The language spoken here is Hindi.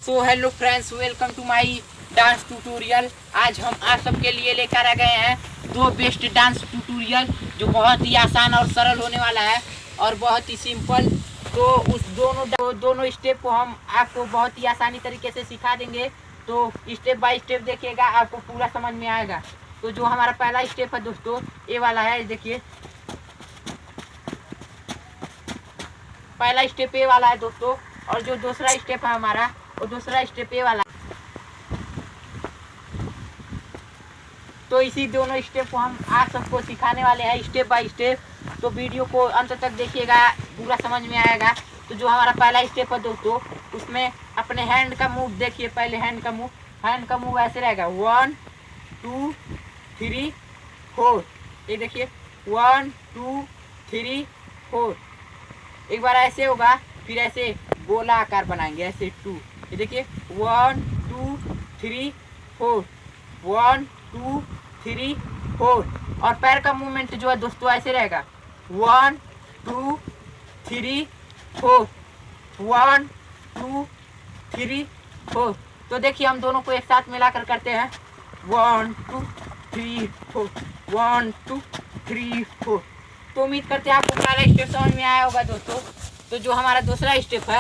So hello friends, welcome to my dance tutorial. आज हम आप सबके लिए लेकर आ गए हैं दो बेस्ट डांस ट्यूटोरियल जो बहुत ही आसान और सरल होने वाला है और बहुत ही सिंपल। तो उस दोनों स्टेप को हम आपको बहुत ही आसानी तरीके से सिखा देंगे। तो स्टेप बाय स्टेप देखिएगा, आपको पूरा समझ में आएगा। तो जो हमारा पहला स्टेप है दोस्तों, ये वाला है। देखिए पहला स्टेप ये वाला है दोस्तों, और जो दूसरा स्टेप है हमारा, वो दूसरा स्टेप ये वाला। तो इसी दोनों स्टेप को हम आप सबको सिखाने वाले हैं स्टेप बाय स्टेप। तो वीडियो को अंत तक देखिएगा, पूरा समझ में आएगा। तो जो हमारा पहला स्टेप है दोस्तों, उसमें अपने हैंड का मूव देखिए। पहले हैंड का मूव ऐसे रहेगा, 1 2 3 4। ये देखिए 1 2 3 4। एक बार ऐसे होगा, फिर ऐसे गोला आकार बनाएंगे, ऐसे 2। ये देखिए 1 2 3 4, 1 2 3 4। और पैर का मूवमेंट जो है दोस्तों ऐसे रहेगा, 1 2 3 4, 1 2 3 4। तो देखिए हम दोनों को एक साथ मिलाकर करते हैं, 1 2 3 4, 1 2 3 4। तो उम्मीद करते हैं आपको पहला स्टेप समझ में आया होगा दोस्तों। तो जो हमारा दूसरा स्टेप है,